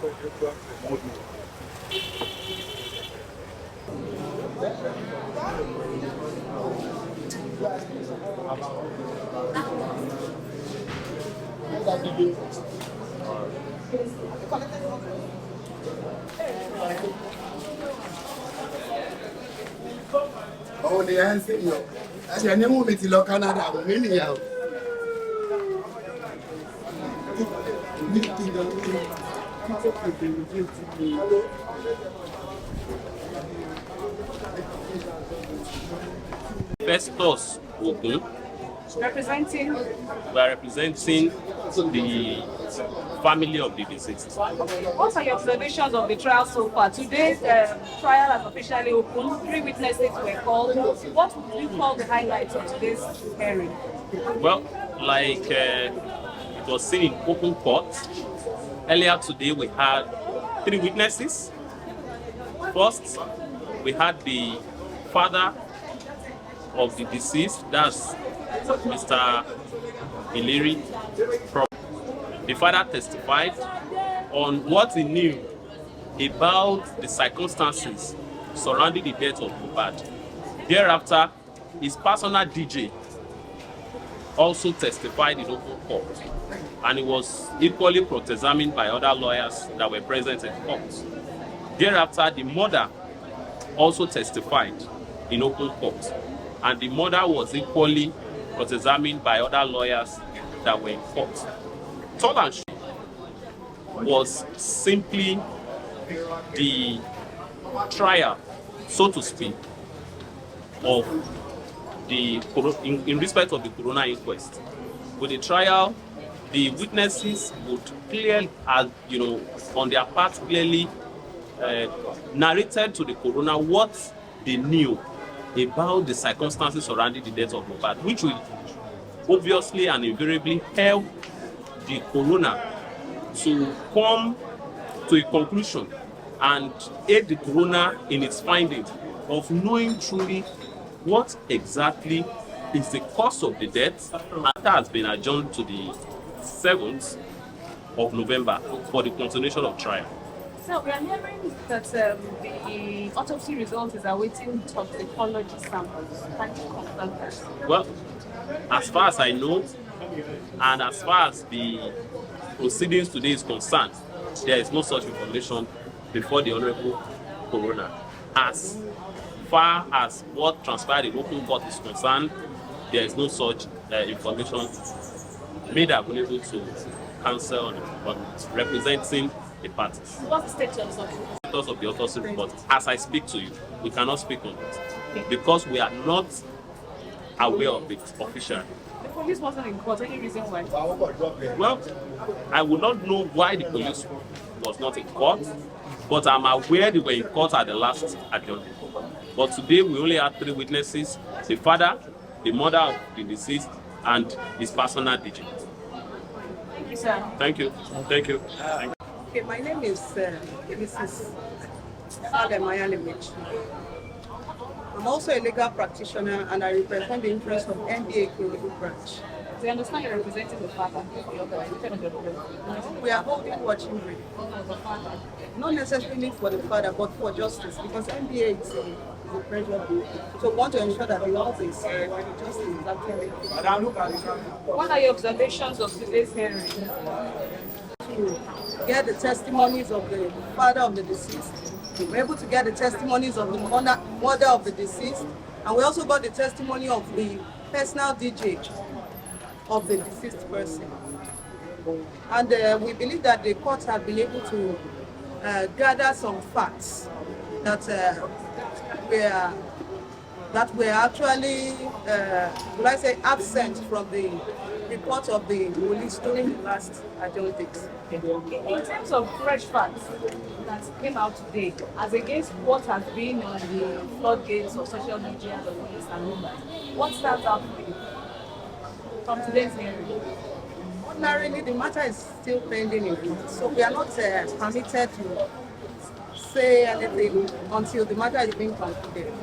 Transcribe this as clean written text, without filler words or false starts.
Oh, the answer you. As your name will be to Canada, I'm really out. Festus Ogun. Representing? We are representing the family of the deceased. What are your observations of the trial so far? Today's trial has officially opened. 3 witnesses were called. What would you call the highlights of today's hearing? Well, like it was seen in open court, earlier today we had 3 witnesses. First, we had the father of the deceased, that's Mr. Ileri. The father testified on what he knew about the circumstances surrounding the death of MohBad. Thereafter, his personal DJ also testified in open court, and he was equally cross-examined by other lawyers that were present in court. Thereafter, the mother also testified in open court, and the mother was equally cross-examined by other lawyers that were in court. Third and short was simply the trial, so to speak, of the in respect of the Coroner inquest. With the trial, the witnesses would clearly, on their part, clearly narrated to the Coroner what they knew about the circumstances surrounding the death of MohBad, which will obviously and invariably help the Coroner to come to a conclusion and aid the Coroner in its findings of knowing truly what exactly is the cause of the death, and that has been adjourned to the 7th of November for the continuation of trial. So we are hearing that the autopsy result is awaiting toxicology samples. Can you confirm that? Well, as far as I know, and as far as the proceedings today is concerned, there is no such information before the Honorable Coroner. As far as what transpired in open court is concerned, there is no such information made available to counsel on representing the parties. What's the status of The autopsy report? As I speak to you, we cannot speak on it because we are not aware of it officially. The police wasn't in court. Any reason why? Well, I would not know why the police was not in court, but I'm aware they were in court at the last adjournment. But today we only had 3 witnesses: the father, the mother of the deceased, and his personal DJ. Thank you, sir. Thank you. Thank you. Okay, my name is Mrs. Ademayalimich. I'm also a legal practitioner and I represent the interests of NBA Coroner branch. So you understand you're representing the father? We are holding watching brief. Not necessarily for the father, but for justice, because NBA is a pressure group. So we want to ensure that the law is justice is actually. What are your observations of today's hearing? To get the testimonies of the father of the deceased. We were able to get the testimonies of the mother of the deceased, and we also got the testimony of the personal DJ of the deceased person. And we believe that the court has been able to gather some facts that were actually, would I say, absent from the report of the police during the last adjournment. In terms of fresh facts that came out today, as against what has been on the floodgates of social media, the police and rumors, what stands out for you from today's hearing? Ordinarily, the matter is still pending in court, so we are not permitted to say anything until the matter is being concluded.